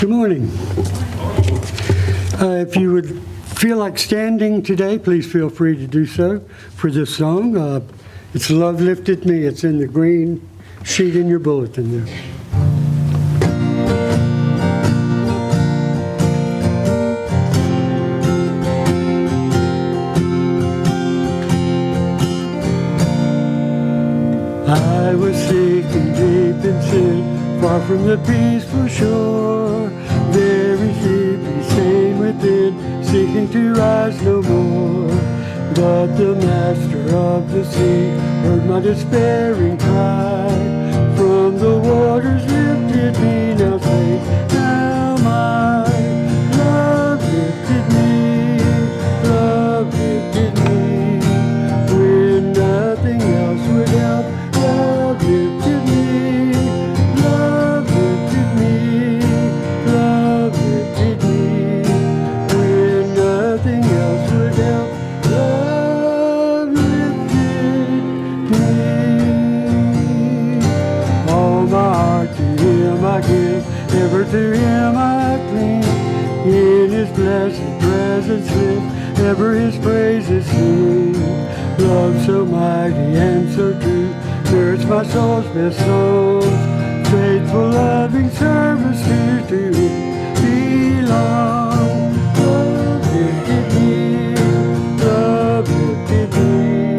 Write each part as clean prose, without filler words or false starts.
Good morning. If you would feel like standing today, please feel free to do so for this song. It's Love Lifted Me. It's in the green sheet in your bulletin there. I was sinking deep in sin, far from the peaceful shore, very sleepy, sane within, seeking to rise no more. But the master of the sea heard my despairing cry, from the waters lifted me, now safe, now mine. Love lifted me, love lifted me, when nothing else would help. Love lifted me, love lifted me, love lifted me, when nothing else would help. Love lifted me. All my heart to Him I give, ever to Him I cling. In His blessed presence live, ever His praises sing. Love so mighty and so true, it's my soul's best songs. Faithful, loving service to Him belong. Love lifted me, love lifted me,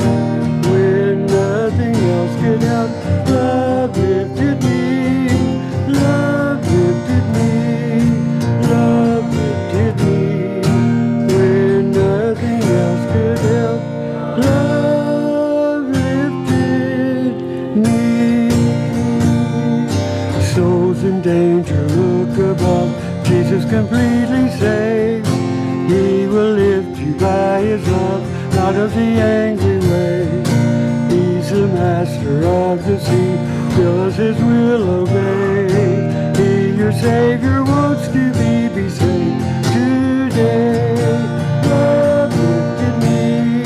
when nothing else could help. Love lifted me, love lifted me, love lifted me, when nothing else could help. Love lifted me. Souls in danger, look above. Jesus completely saves. He will lift you by His love out of the angry waves. He's the master of the sea, does His will obey. He, your Savior, wants to be saved today. Love lifted me,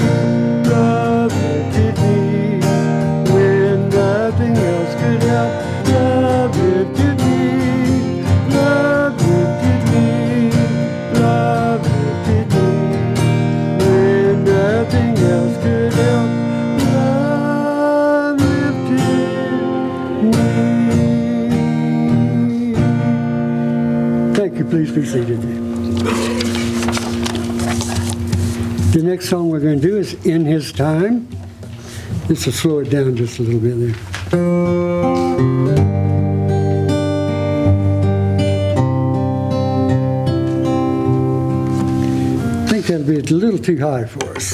love lifted me, when nothing else could help. Love lifted me, love lifted me, love lifted me, when nothing else could help. Love lifted me. Thank you. Please be seated. The next song we're going to do is In His Time. This will slow it down just a little bit there. I think that'll be a little too high for us.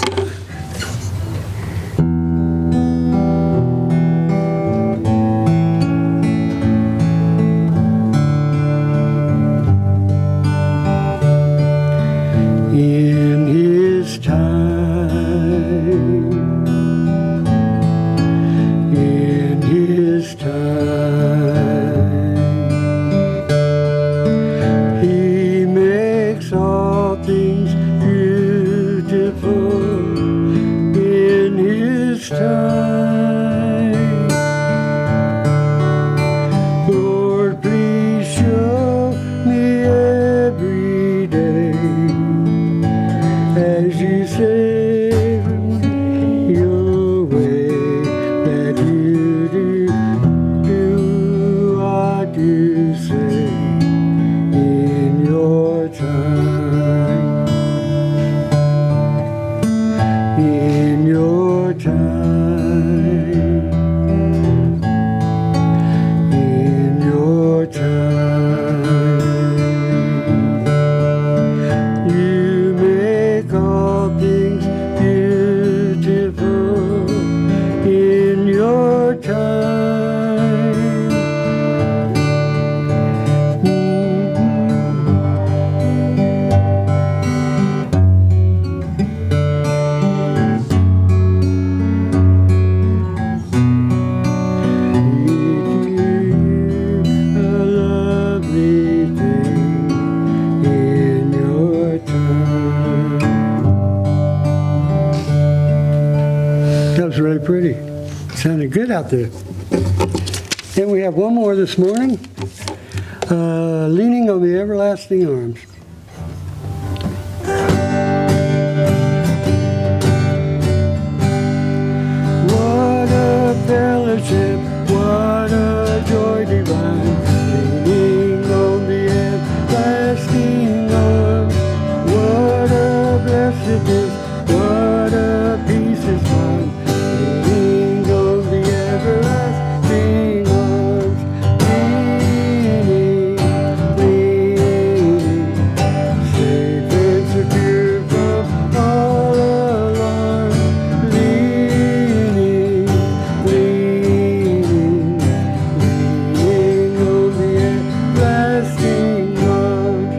In His time, in His time, He makes all things beautiful. In His time, Lord, please show me every day, as you say your way, that you do what you say in your time, in your time, in your time. You make all things beautiful in your time. A lovely thing in your time. That was really pretty. Sounded good out there. Then we have one more this morning. Leaning on the everlasting arms. What a fellowship, what a joy divine, leaning on the everlasting arms. What a blessedness, what a peace is mine, leaning on the everlasting arms. Leaning, safe and secure from all alarm. Leaning on the everlasting arms.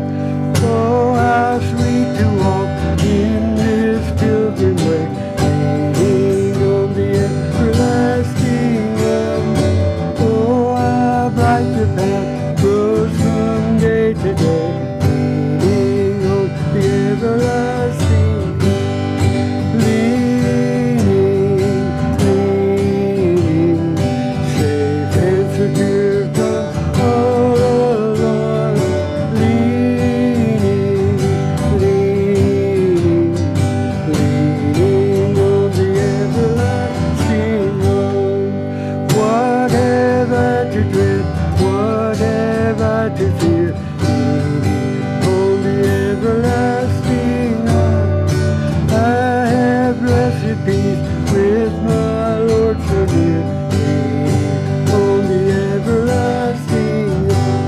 Oh, how sweet to walk in this pilgrim way, leaning on the everlasting arms. Oh, how bright the path grows from day to day, leaning on the everlasting. Leaning, safe and secure from all alarm. Leaning on the everlasting arm. What have I to dread? What have I to fear? Leaning on the everlasting arm. I have blessed peace with my Lord so near. Leaning on the everlasting arm.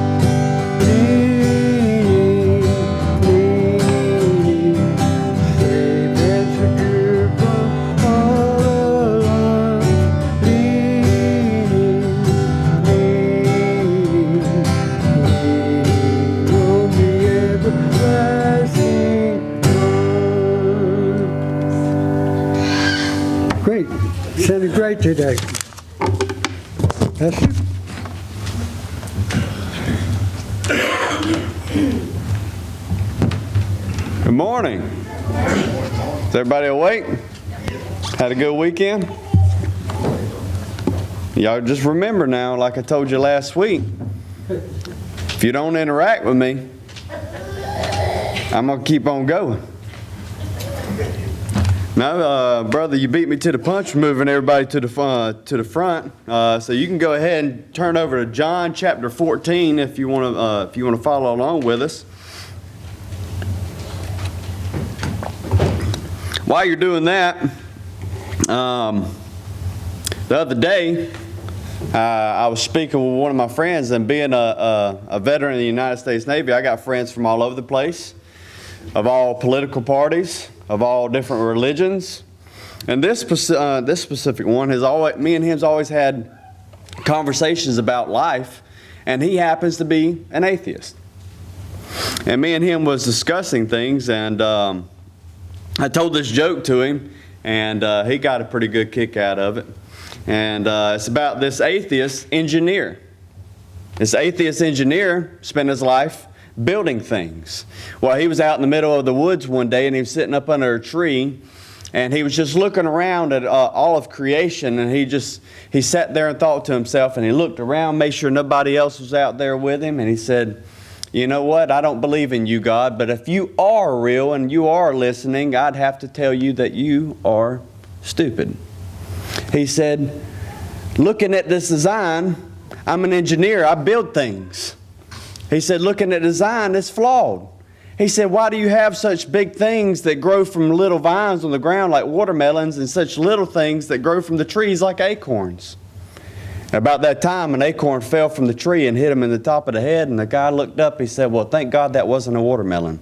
Leaning, safe and secure from all alarms. Leaning on the everlasting arms. Great. Sounded great today. That's it. Good morning. Is everybody awake? Had a good weekend? Y'all just remember now, like I told you last week, if you don't interact with me, I'm going to keep on going. No, brother, you beat me to the punch, moving everybody to the front. So you can go ahead and turn over to John chapter 14 if you want to follow along with us. While you're doing that, the other day I was speaking with one of my friends, and being a veteran of the United States Navy, I got friends from all over the place, of all political parties, of all different religions. And this specific one me and him's always had conversations about life, and he happens to be an atheist. And me and him was discussing things, and I told this joke to him, and he got a pretty good kick out of it. And it's about this atheist engineer. This atheist engineer spent his life building things. Well, he was out in the middle of the woods one day, and he was sitting up under a tree, and he was just looking around at all of creation, and he sat there and thought to himself, and he looked around, made sure nobody else was out there with him, and he said, "You know what? I don't believe in you, God, but if you are real and you are listening, I'd have to tell you that you are stupid." He said, "Looking at this design, I'm an engineer, I build things." He said, "Looking at design, it's flawed." He said, "Why do you have such big things that grow from little vines on the ground like watermelons, and such little things that grow from the trees like acorns?" About that time, an acorn fell from the tree and hit him in the top of the head, and the guy looked up. He said, "Well, thank God that wasn't a watermelon."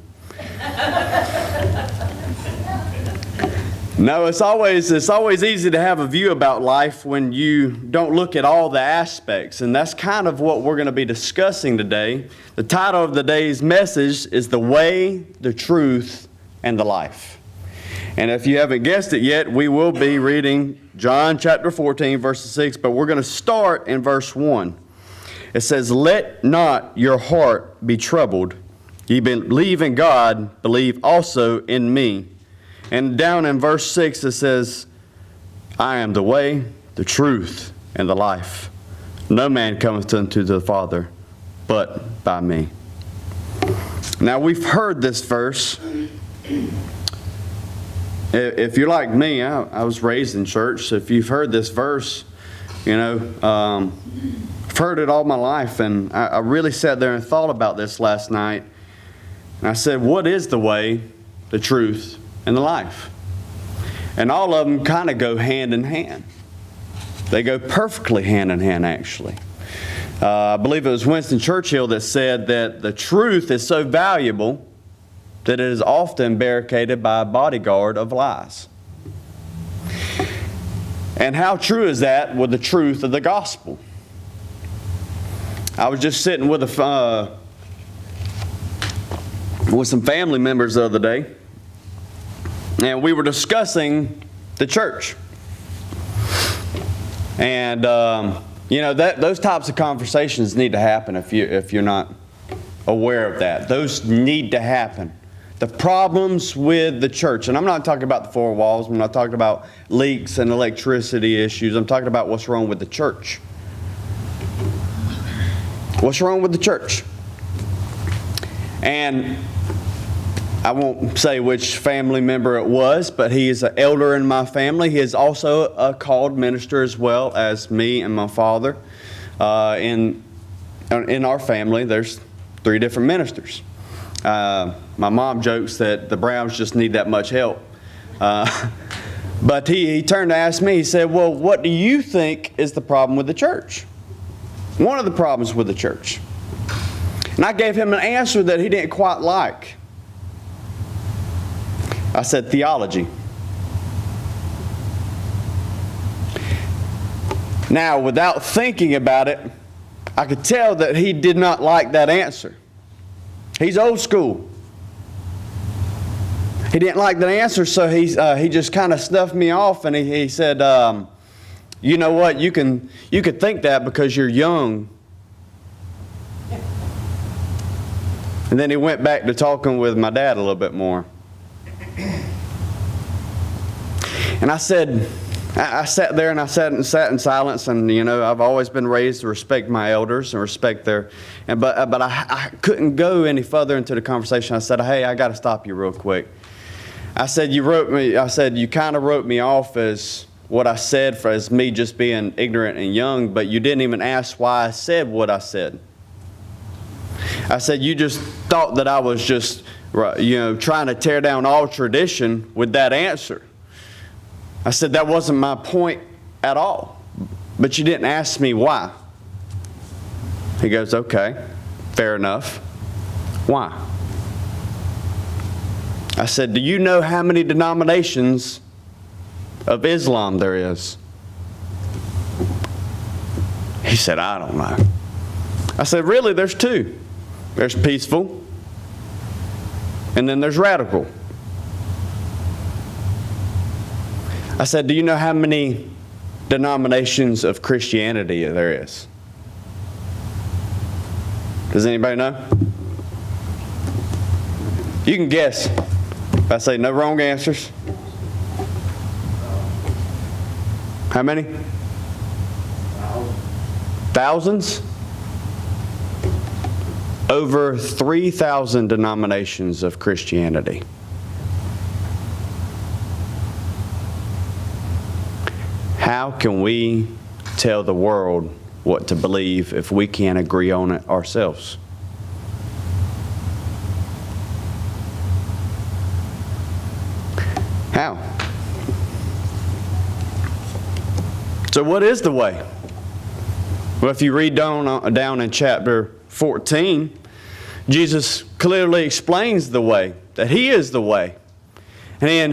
No, it's always easy to have a view about life when you don't look at all the aspects, and that's kind of what we're going to be discussing today. The title of today's message is "The Way, the Truth, and the Life." And if you haven't guessed it yet, we will be reading John chapter 14, verse 6, but we're going to start in verse 1. It says, "Let not your heart be troubled. Ye believe in God, believe also in me." And down in verse 6 it says, "I am the way, the truth, and the life. No man cometh unto the Father but by me. Now, we've heard this verse. If you're like me, I was raised in church, so if you've heard this verse, I've heard it all my life, and I really sat there and thought about this last night. And I said, what is the way, the truth, and the life? And all of them kind of go hand in hand. They go perfectly hand in hand, actually. I believe it was Winston Churchill that said that the truth is so valuable that it is often barricaded by a bodyguard of lies. And how true is that with the truth of the gospel? I was just sitting with some family members the other day, and we were discussing the church. And those types of conversations need to happen if you're not aware of that. Those need to happen. The problems with the church, and I'm not talking about the four walls, I'm not talking about leaks and electricity issues, I'm talking about what's wrong with the church. What's wrong with the church? And I won't say which family member it was, but he is an elder in my family. He is also a called minister as well as me and my father. In our family, there's 3 different ministers. My mom jokes that the Browns just need that much help. But he turned to ask me, he said, well, what do you think is the problem with the church? One of the problems with the church. And I gave him an answer that he didn't quite like. I said, theology. Now, without thinking about it, I could tell that he did not like that answer. He's old school. He didn't like that answer, so he just kind of snuffed me off, and he said, you know what, you could think that because you're young. And then he went back to talking with my dad a little bit more. And I said, I sat there and I sat in silence, and I've always been raised to respect my elders and respect their, but I couldn't go any further into the conversation. I said, hey, I got to stop you real quick. I said, you kind of wrote me off as what I said as me just being ignorant and young, but you didn't even ask why I said what I said. I said, you just thought that I was just, trying to tear down all tradition with that answer. I said, that wasn't my point at all, but you didn't ask me why. He goes, okay, fair enough. Why? I said, do you know how many denominations of Islam there is? He said, I don't know. I said, really, there's 2. There's peaceful, and then there's radical. I said, do you know how many denominations of Christianity there is? Does anybody know? You can guess. If I say no wrong answers. How many? Thousands? Over 3,000 denominations of Christianity. How can we tell the world what to believe if we can't agree on it ourselves? How? So what is the way? Well, if you read down in chapter 14, Jesus clearly explains the way, that He is the way. And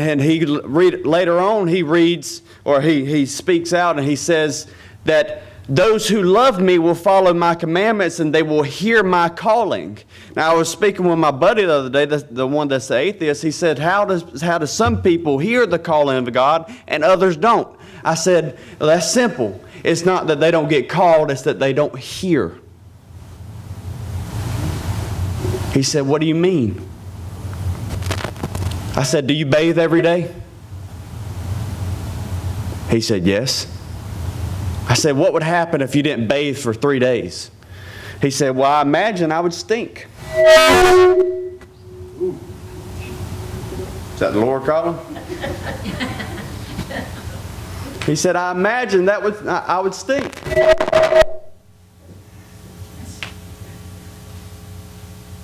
later on he reads, or he speaks out and he says that those who love me will follow my commandments and they will hear my calling. Now, I was speaking with my buddy the other day, the one that's the atheist. He said, how does some people hear the calling of God and others don't? I said, well, that's simple. It's not that they don't get called, it's that they don't hear. He said, what do you mean? I said, do you bathe every day? He said, yes. I said, what would happen if you didn't bathe for 3 days? He said, well, I imagine I would stink. Is that the Lord calling? He said, I imagine I would stink.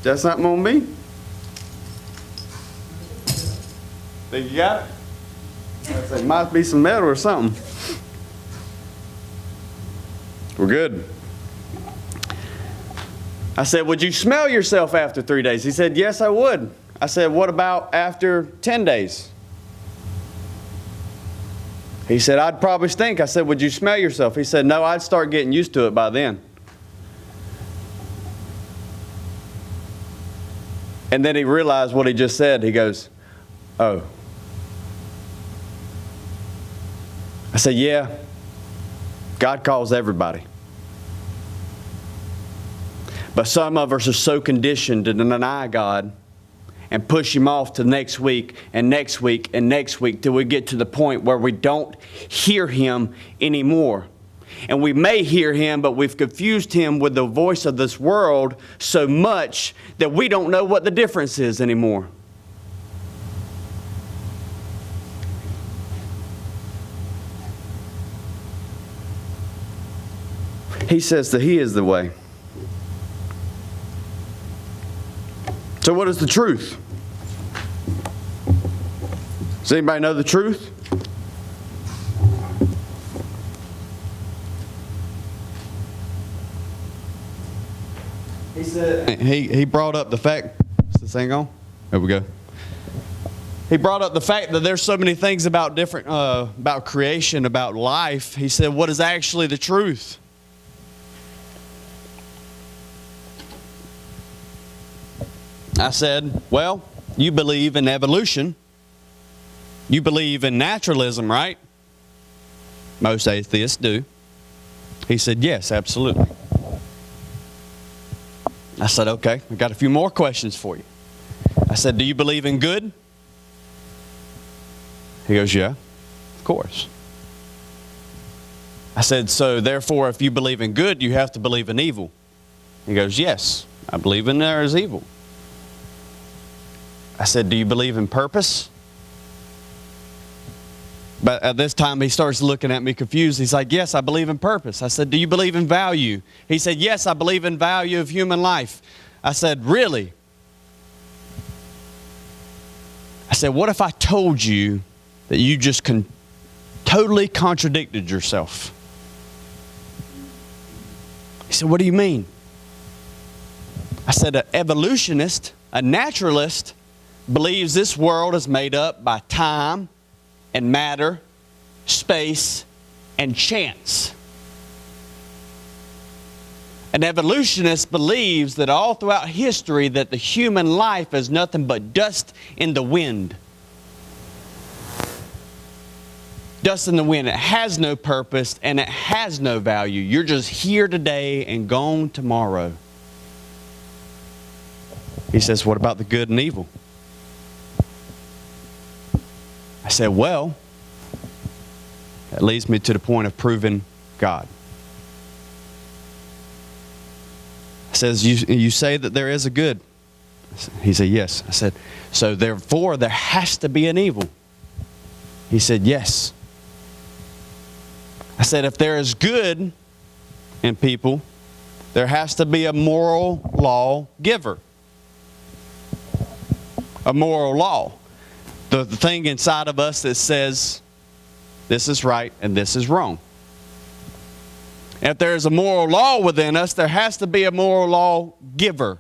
That's something on me? Think you got it? I said, might be some metal or something. We're good. I said, would you smell yourself after 3 days? He said, yes, I would. I said, what about after 10 days? He said, I'd probably stink. I said, would you smell yourself? He said, no, I'd start getting used to it by then. And then he realized what he just said. He goes, oh. I said, yeah, God calls everybody. But some of us are so conditioned to deny God and push Him off to next week and next week and next week till we get to the point where we don't hear Him anymore. And we may hear Him, but we've confused Him with the voice of this world so much that we don't know what the difference is anymore. He says that He is the way. So what is the truth? Does anybody know the truth? He said he brought up the fact. Is this thing on? There we go. He brought up the fact that there's so many things about different about creation, about life. He said, what is actually the truth? I said, well, you believe in evolution. You believe in naturalism, right? Most atheists do. He said, yes, absolutely. I said, okay, I got a few more questions for you. I said, do you believe in good? He goes, yeah, of course. I said, so therefore, if you believe in good, you have to believe in evil. He goes, yes, I believe in there is evil. I said, do you believe in purpose? But at this time, he starts looking at me confused. He's like, yes, I believe in purpose. I said, do you believe in value? He said, yes, I believe in value of human life. I said, really? I said, what if I told you that you just totally contradicted yourself? He said, what do you mean? I said, an evolutionist, a naturalist, believes this world is made up by time and matter, space, and chance. An evolutionist believes that all throughout history that the human life is nothing but dust in the wind. Dust in the wind. It has no purpose and it has no value. You're just here today and gone tomorrow. He says, what about the good and evil? I said, well, that leads me to the point of proving God. I says, you say that there is a good. He said, yes. I said, so therefore there has to be an evil. He said, yes. I said, if there is good in people, there has to be a moral law giver. A moral law. The thing inside of us that says this is right and this is wrong. If there is a moral law within us, there has to be a moral law giver.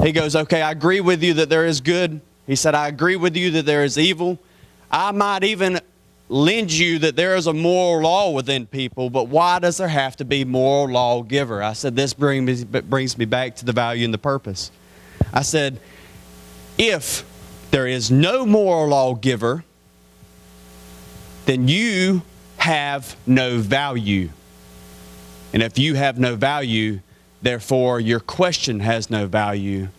He goes, okay, I agree with you that there is good. He said, I agree with you that there is evil. I might even lend you that there is a moral law within people, but why does there have to be moral law giver? I said, this brings me back to the value and the purpose. I said, if there is no moral lawgiver, then you have no value. And if you have no value, therefore your question has no value.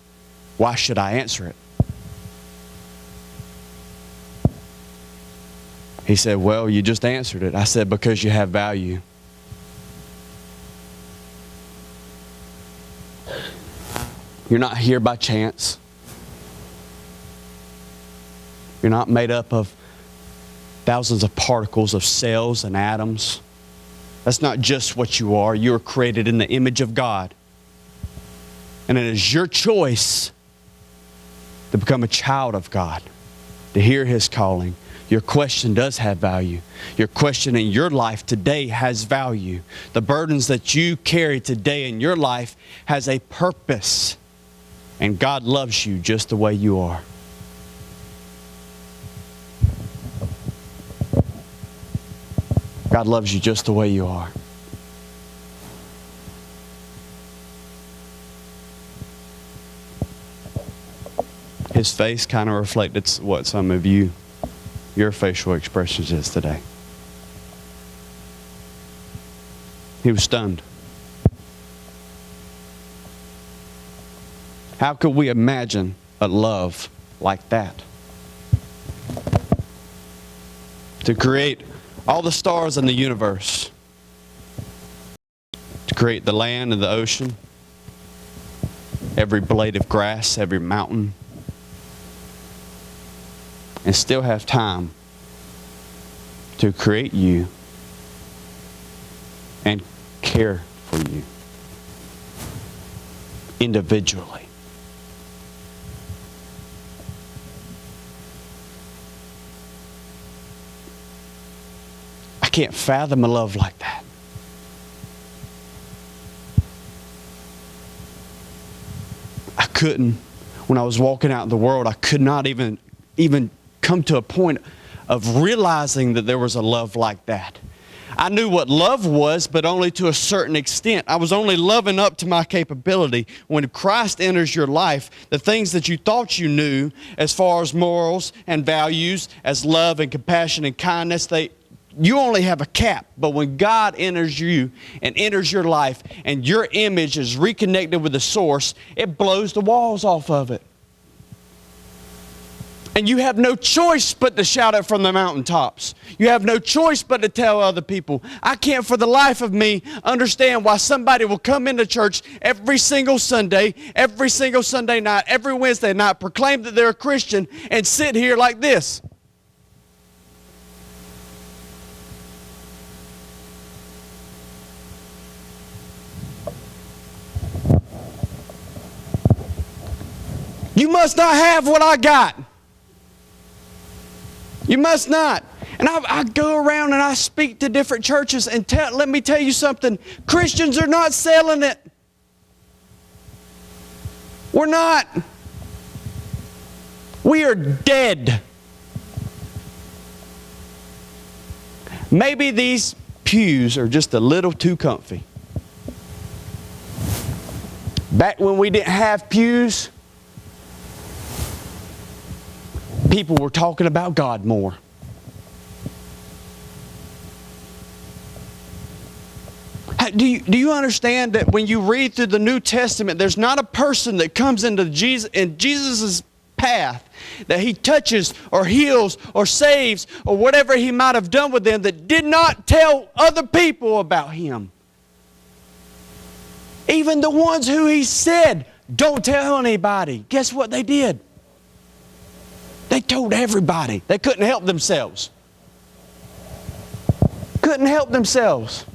Why should I answer it? He said, well, you just answered it. I said, because you have value. You're not here by chance. You're not made up of thousands of particles of cells and atoms. That's not just what you are. You are created in the image of God. And it is your choice to become a child of God, to hear His calling. Your question does have value. Your question in your life today has value. The burdens that you carry today in your life has a purpose. And God loves you just the way you are. God loves you just the way you are. His face kind of reflected what some of you, your facial expressions is today. He was stunned. How could we imagine a love like that? To create all the stars in the universe, to create the land and the ocean, every blade of grass, every mountain, and still have time to create you and care for you individually. I can't fathom a love like that. I couldn't, when I was walking out in the world, I could not even come to a point of realizing that there was a love like that. I knew what love was, but only to a certain extent. I was only loving up to my capability. When Christ enters your life, the things that you thought you knew as far as morals and values, as love and compassion and kindness, you only have a cap. But when God enters you and enters your life and your image is reconnected with the source, it blows the walls off of it. And you have no choice but to shout it from the mountaintops. You have no choice but to tell other people. I can't for the life of me understand why somebody will come into church every single Sunday night, every Wednesday night, proclaim that they're a Christian, and sit here like this. You must not have what I got. You must not. And I go around and I speak to different churches and let me tell you something. Christians are not selling it. We're not. We are dead. Maybe these pews are just a little too comfy. Back when we didn't have pews, people were talking about God more. Do you understand that when you read through the New Testament, there's not a person that comes into Jesus' path that He touches or heals or saves or whatever He might have done with them that did not tell other people about Him. Even the ones who He said, don't tell anybody. Guess what they did? They told everybody. They couldn't help themselves. Couldn't help themselves.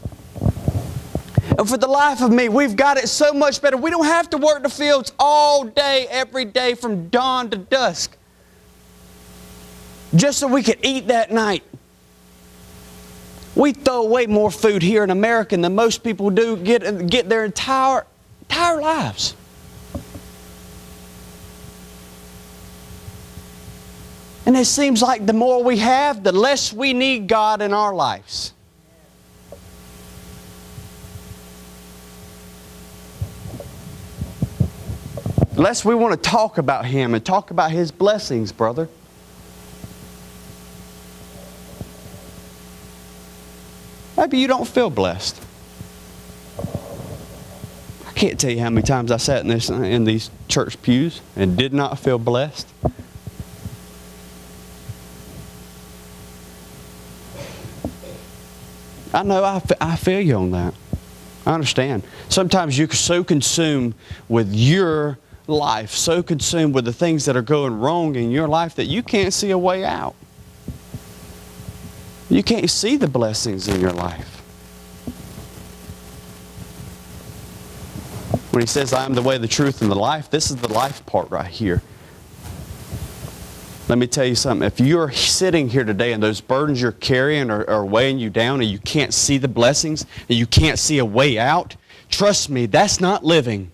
And for the life of me, we've got it so much better. We don't have to work the fields all day, every day, from dawn to dusk, just so we could eat that night. We throw away more food here in America than most people do get their entire lives. And it seems like the more we have, the less we need God in our lives. The less we want to talk about Him and talk about His blessings, brother. Maybe you don't feel blessed. I can't tell you how many times I sat in these church pews and did not feel blessed. I know I feel you on that. I understand. Sometimes you're so consumed with your life, so consumed with the things that are going wrong in your life that you can't see a way out. You can't see the blessings in your life. When he says, I am the way, the truth, and the life, this is the life part right here. Let me tell you something. If you're sitting here today and those burdens you're carrying are weighing you down and you can't see the blessings and you can't see a way out, trust me, that's not living.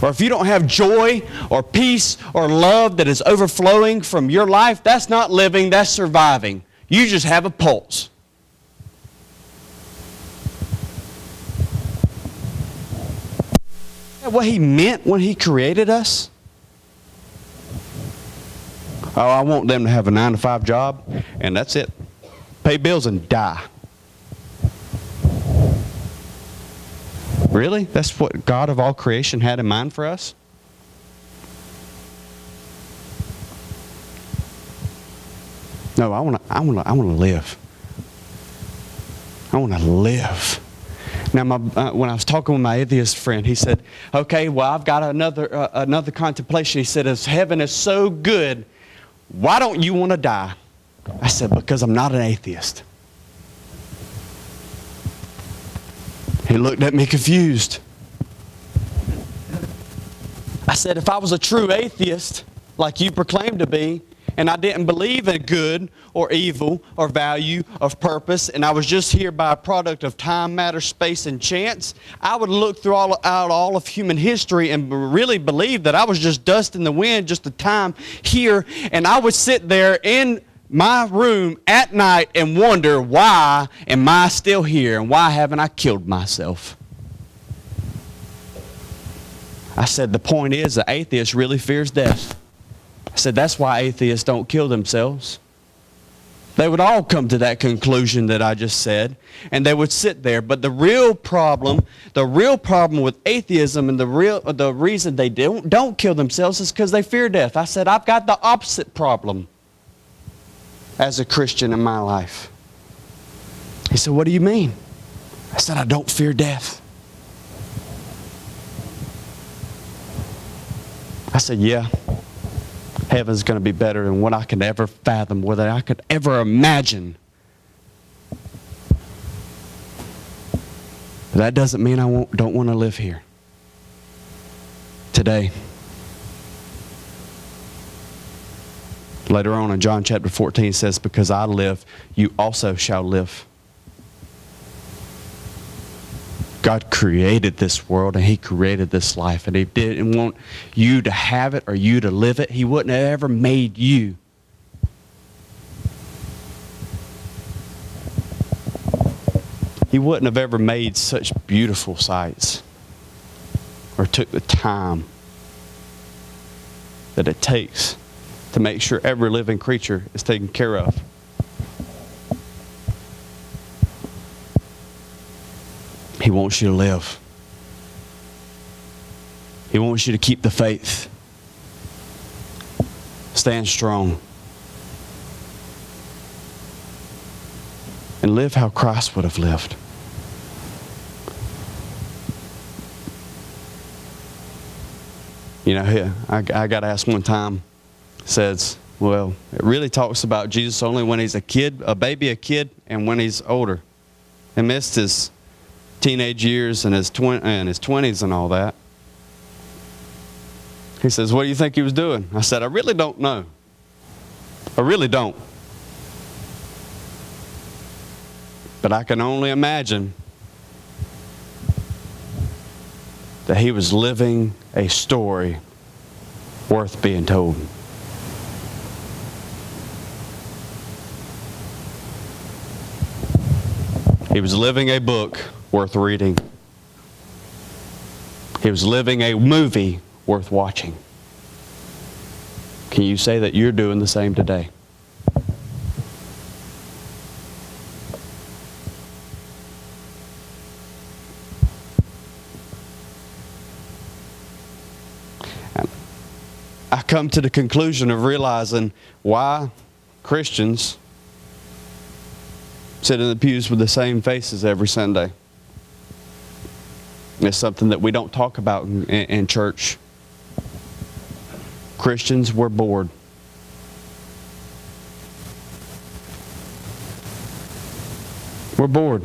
Or if you don't have joy or peace or love that is overflowing from your life, that's not living, that's surviving. You just have a pulse. Is that what he meant when he created us? Oh, I want them to have a 9-to-5 job, and that's it. Pay bills and die. Really? That's what God of all creation had in mind for us? No, I want to live. I want to live. Now, when I was talking with my atheist friend, he said, "Okay, well, I've got another contemplation." He said, "As heaven is so good, why don't you want to die?" I said, "Because I'm not an atheist." He looked at me confused. I said, "If I was a true atheist, like you proclaim to be, and I didn't believe in good or evil or value or purpose, and I was just here by a product of time, matter, space, and chance, I would look through all of human history and really believe that I was just dust in the wind, just a time here, and I would sit there in my room at night and wonder, why am I still here and why haven't I killed myself?" I said, the point is, the atheist really fears death. I said, that's why atheists don't kill themselves. They would all come to that conclusion that I just said, and they would sit there. But the real problem with atheism and the reason they don't kill themselves is because they fear death. I said, I've got the opposite problem as a Christian in my life. He said, what do you mean? I said, I don't fear death. I said, yeah, heaven's going to be better than what I could ever fathom, what I could ever imagine. But that doesn't mean I don't want to live here today. Later on in John chapter 14 says, because I live, you also shall live. God created this world and He created this life, and He didn't want you to have it or you to live it. He wouldn't have ever made you. He wouldn't have ever made such beautiful sights or took the time that it takes to make sure every living creature is taken care of. He wants you to live. He wants you to keep the faith. Stand strong. And live how Christ would have lived. You know, I got asked one time, says, well, it really talks about Jesus only when He's a kid, a baby, a kid, and when He's older. He missed His teenage years and his 20s and all that. He says, what do you think He was doing? I said, I really don't know. I really don't. But I can only imagine that He was living a story worth being told. He was living a book worth reading. He was living a movie worth watching. Can you say that you're doing the same today? I come to the conclusion of realizing why Christians sit in the pews with the same faces every Sunday. It's something that we don't talk about in church. Christians, we're bored. We're bored.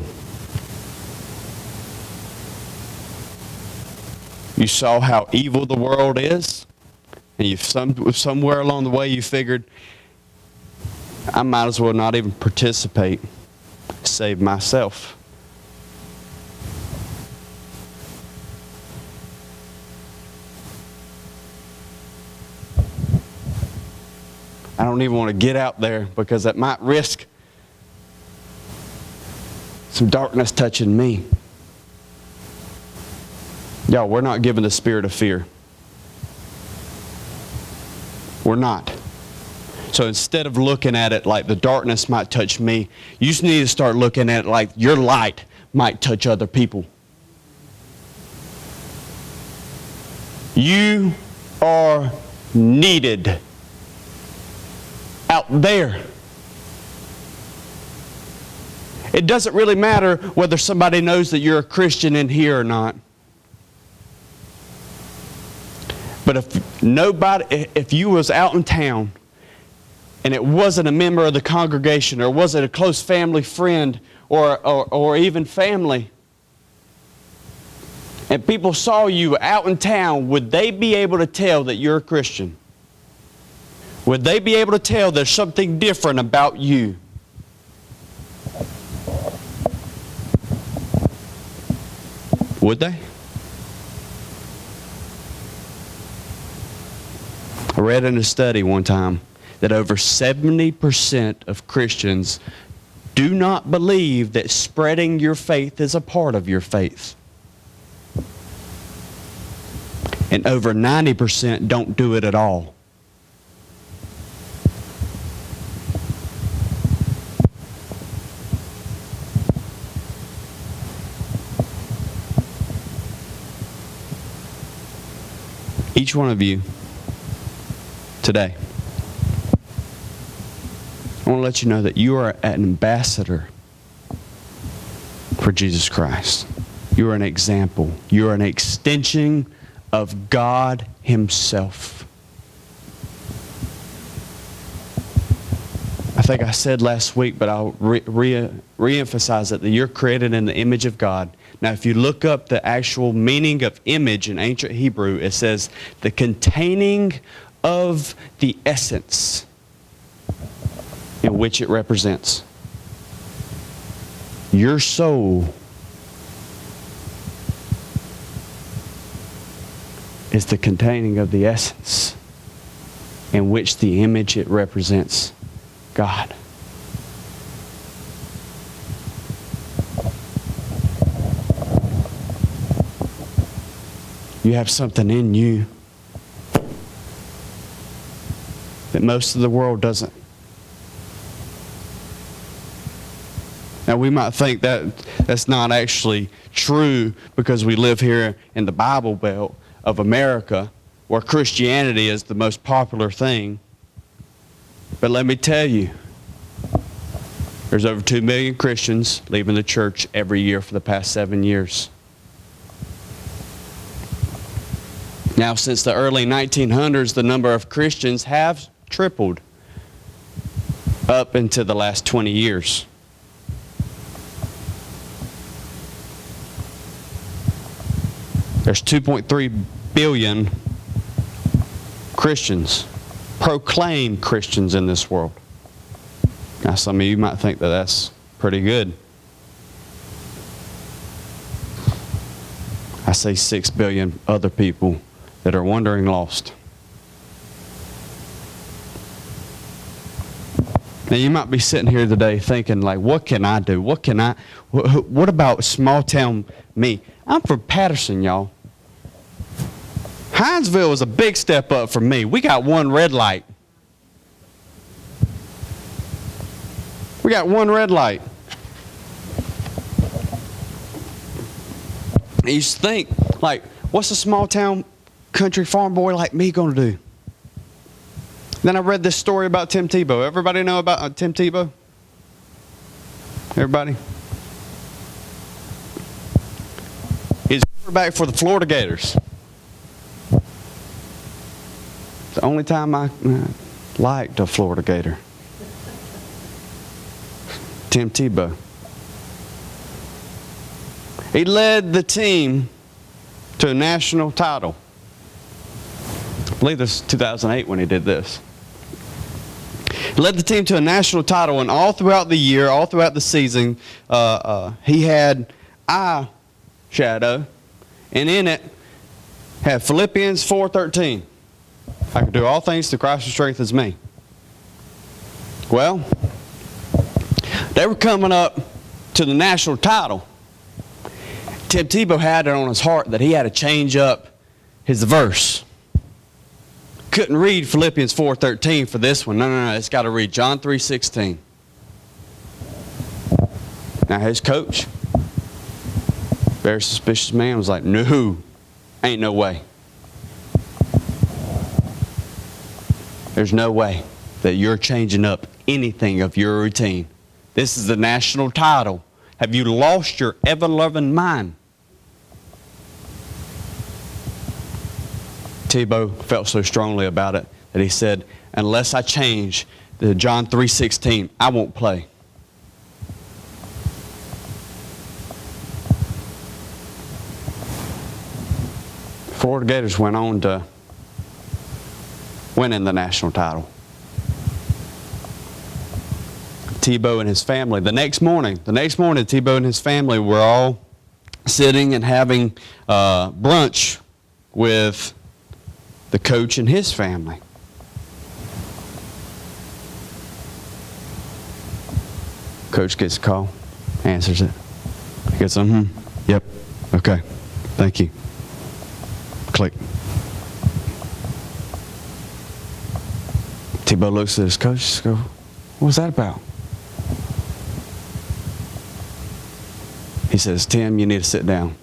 You saw how evil the world is, and somewhere along the way you figured, I might as well not even participate, save myself. I don't even want to get out there because that might risk some darkness touching me. Y'all, we're not given the spirit of fear. We're not. So instead of looking at it like the darkness might touch me, you just need to start looking at it like your light might touch other people. You are needed out there. It doesn't really matter whether somebody knows that you're a Christian in here or not. But if you was out in town and it wasn't a member of the congregation or wasn't a close family friend or even family, and people saw you out in town, would they be able to tell that you're a Christian? Would they be able to tell there's something different about you? Would they? I read in a study one time that over 70% of Christians do not believe that spreading your faith is a part of your faith. And over 90% don't do it at all. Each one of you today, I want to let you know that you are an ambassador for Jesus Christ. You are an example. You are an extension of God Himself. I think I said last week, but I'll re-emphasize it, that you're created in the image of God. Now, if you look up the actual meaning of image in ancient Hebrew, it says the containing of the essence in which it represents. Your soul is the containing of the essence in which the image it represents God. You have something in you that most of the world doesn't. Now, we might think that that's not actually true because we live here in the Bible Belt of America, where Christianity is the most popular thing. But let me tell you, there's over 2 million Christians leaving the church every year for the past 7 years. Now, since the early 1900s, the number of Christians have tripled up into the last 20 years. There's 2.3 billion Christians, proclaimed Christians in this world. Now, some of you might think that that's pretty good. I say 6 billion other people that are wandering lost. Now, you might be sitting here today thinking, like, what can I do? What about small town me? I'm from Patterson, y'all. Hinesville is a big step up for me. We got one red light. We got one red light. And you just think, like, what's a small town country farm boy like me going to do? Then I read this story about Tim Tebow. Everybody know about Tim Tebow? Everybody? He's Quarterback for the Florida Gators. It's the only time I liked a Florida Gator. Tim Tebow. He led the team to a national title. I believe this was 2008 when he did this. He led the team to a national title, and all throughout the year, all throughout the season, he had eye shadow, and in it had Philippians 4:13. I can do all things through Christ who strengthens me. Well, they were coming up to the national title. Tim Tebow had it on his heart that he had to change up his verse. Couldn't read Philippians 4:13 for this one. No. It's got to read John 3:16. Now his coach, very suspicious man, was like, no, ain't no way. There's no way that you're changing up anything of your routine. This is the national title. Have you lost your ever-loving mind? Tebow felt so strongly about it that he said, unless I change the John 3:16, I won't play. Florida Gators went on to winning the national title. Tebow and his family, the next morning, Tebow and his family were all sitting and having brunch with the coach and his family. Coach gets a call, answers it. He goes, yep, okay, thank you. Click. Tebow looks at his coach and goes, what was that about? He says, Tim, you need to sit down.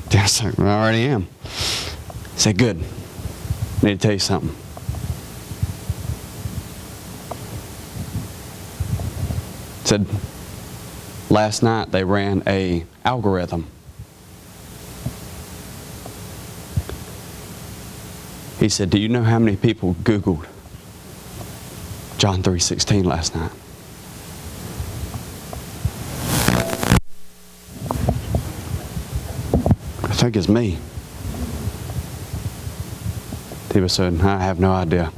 Tim's like, I already am. He said, good. I need to tell you something. He said, last night they ran an algorithm. He said, do you know how many people Googled John 3:16 last night? I think it's me. Tebow said, I have no idea.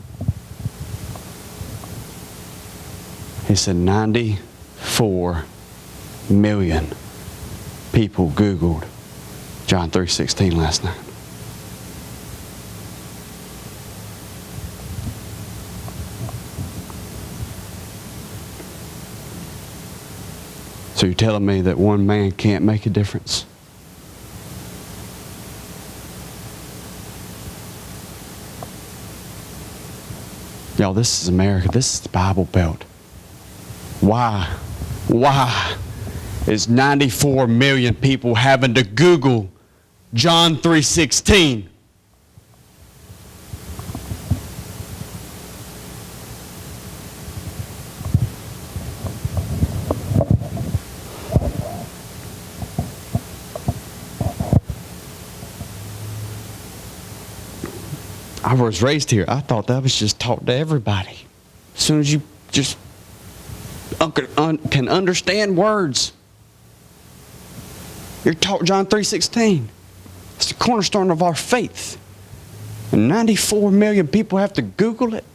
He said 94 million people Googled John 3:16 last night. So you're telling me that one man can't make a difference? Y'all, this is America. This is the Bible Belt. Why is 94 million people having to Google John 3:16? I was raised here. I thought that was just taught to everybody. As soon as you just can understand words, you're taught John 3:16. It's the cornerstone of our faith. And 94 million people have to Google it.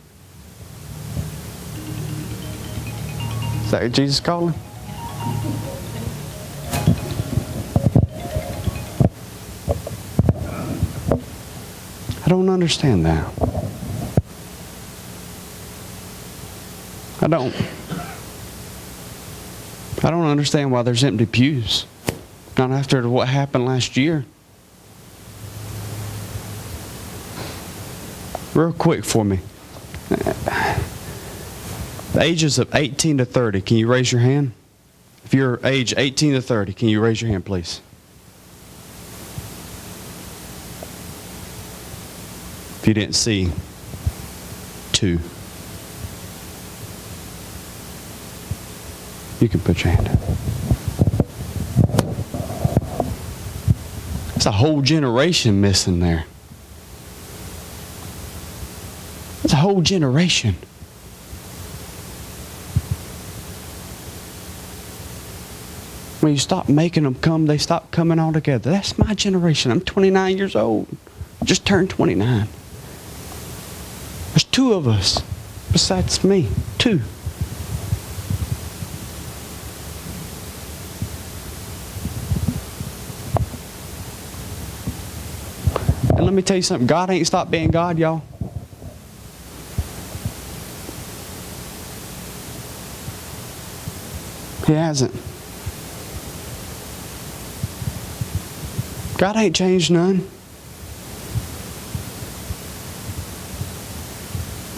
Is that Jesus calling? I don't understand that. I don't understand why there's empty pews. Not after what happened last year. Real quick for me. The ages of 18 to 30, can you raise your hand? If you're age 18 to 30, can you raise your hand, please? If you didn't see, 2. You can put your hand up. There's a whole generation missing there. There's a whole generation. When you stop making them come, they stop coming all together. That's my generation. I'm 29 years old. Just turned 29. There's 2 of us besides me. 2. And let me tell you something. God ain't stopped being God, y'all. He hasn't. God ain't changed none.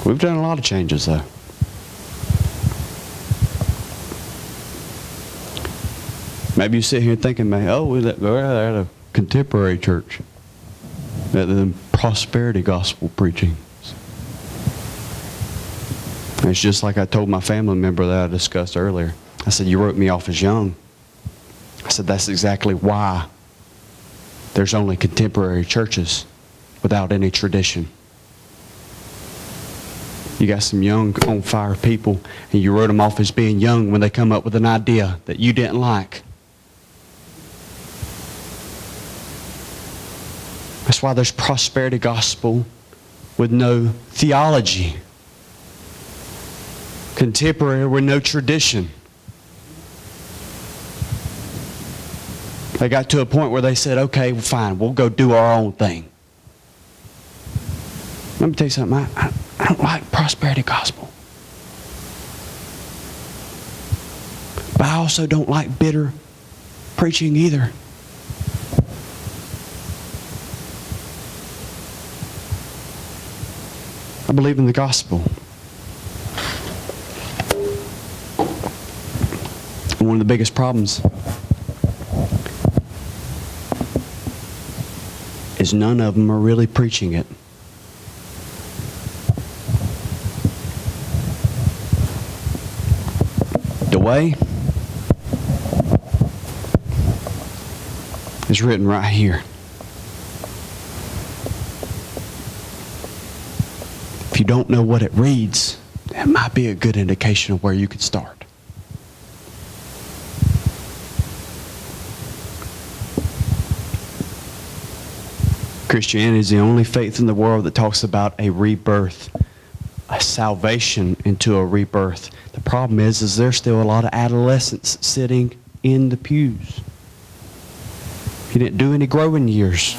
We've done a lot of changes, though. Maybe you sit here thinking, oh, we're at a contemporary church. At the prosperity gospel preaching. It's just like I told my family member that I discussed earlier. I said, you wrote me off as young. I said, that's exactly why there's only contemporary churches without any tradition. You got some young, on fire people, and you wrote them off as being young when they come up with an idea that you didn't like. That's why there's prosperity gospel with no theology. Contemporary with no tradition. They got to a point where they said, okay, well, fine, we'll go do our own thing. Let me tell you something. I don't like prosperity gospel. But I also don't like bitter preaching either. I believe in the gospel. And one of the biggest problems is none of them are really preaching it. The way is written right here. If you don't know what it reads, that might be a good indication of where you could start. Christianity is the only faith in the world that talks about a rebirth, a salvation into a rebirth. The problem is there's still a lot of adolescents sitting in the pews. He didn't do any growing years.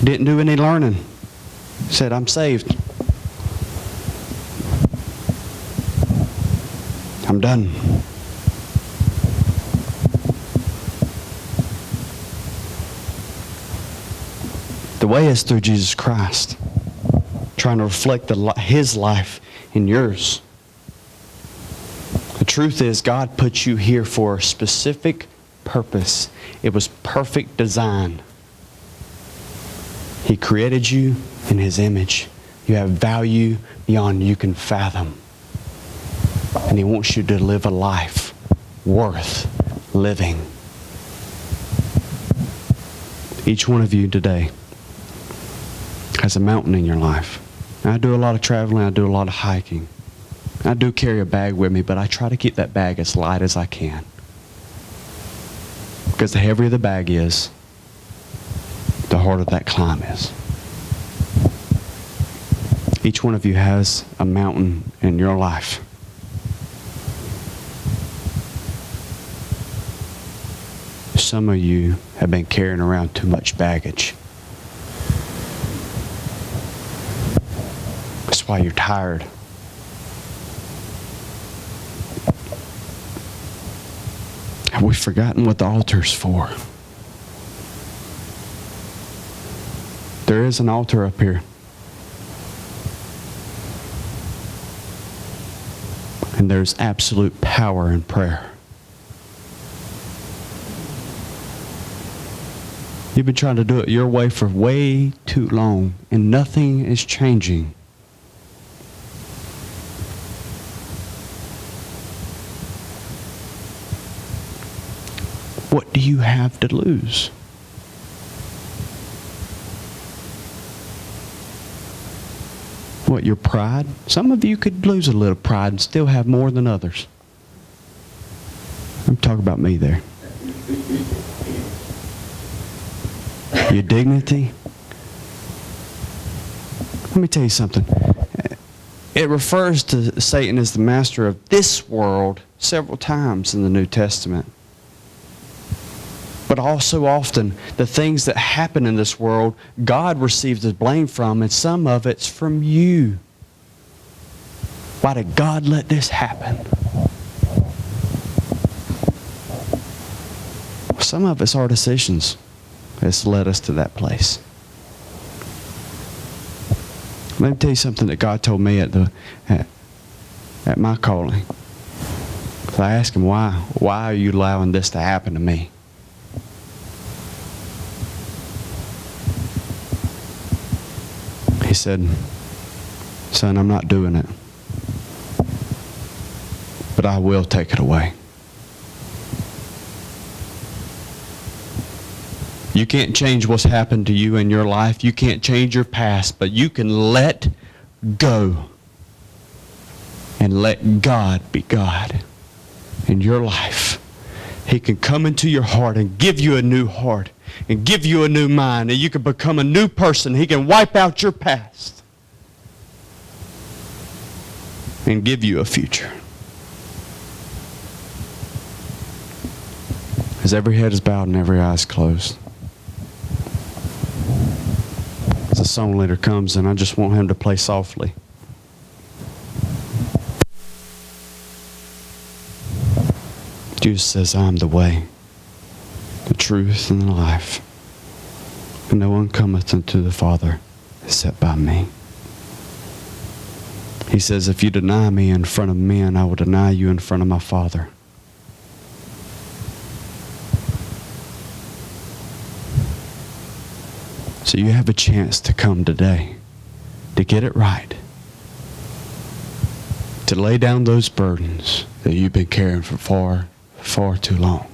He didn't do any learning. He said, I'm saved. I'm done. The way is through Jesus Christ, trying to reflect His life in yours. The truth is, God put you here for a specific purpose. It was perfect design. He created you in His image. You have value beyond you can fathom. And He wants you to live a life worth living. Each one of you today has a mountain in your life. I do a lot of traveling. I do a lot of hiking. I do carry a bag with me, but I try to keep that bag as light as I can. Because the heavier the bag is, the harder that climb is. Each one of you has a mountain in your life. Some of you have been carrying around too much baggage. That's why you're tired. Have we forgotten what the altar's for? There is an altar up here. And there's absolute power in prayer. You've been trying to do it your way for way too long, and nothing is changing. What do you have to lose? what, your pride? Some of you could lose a little pride and still have more than others. I'm talking about me there. Your dignity. Let me tell you something. It refers to Satan as the master of this world several times in the New Testament. But also often, the things that happen in this world, God receives the blame from, and some of it's from you. Why did God let this happen? Some of it's our decisions that's led us to that place. Let me tell you something that God told me at my calling. So I asked him, why are you allowing this to happen to me? He said, son, I'm not doing it, but I will take it away. You can't change what's happened to you in your life. You can't change your past, but you can let go and let God be God in your life. He can come into your heart and give you a new heart and give you a new mind, and you can become a new person. He can wipe out your past and give you a future. As every head is bowed and every eye is closed, as the song leader comes, and I just want him to play softly. Jesus says, I am the way, the truth, and the life. And no one cometh unto the Father except by me. He says, if you deny me in front of men, I will deny you in front of my Father. So you have a chance to come today, to get it right, to lay down those burdens that you've been carrying for far too long.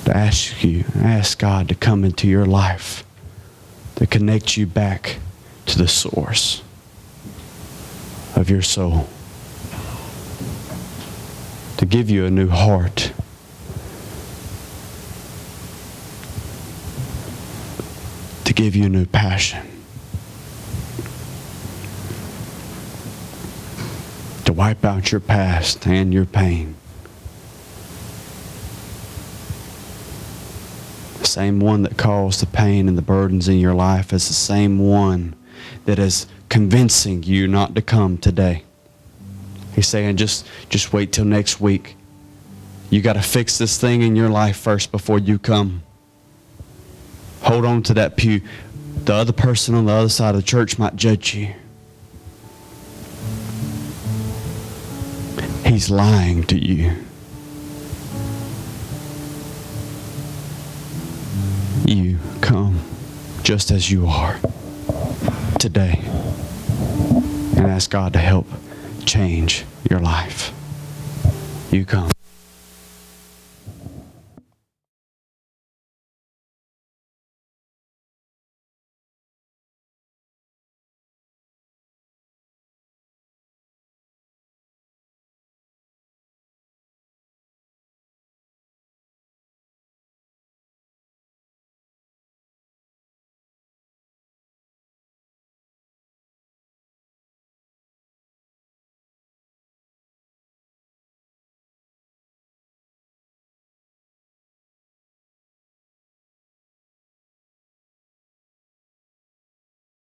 To ask God to come into your life, to connect you back to the source of your soul, to give you a new heart, to give you a new passion, to wipe out your past and your pain. The same one that caused the pain and the burdens in your life is the same one that is convincing you not to come today. He's saying, just wait till next week. You got to fix this thing in your life first before you come. Hold on to that pew. The other person on the other side of the church might judge you. He's lying to you. You come just as you are today and ask God to help change your life. You come.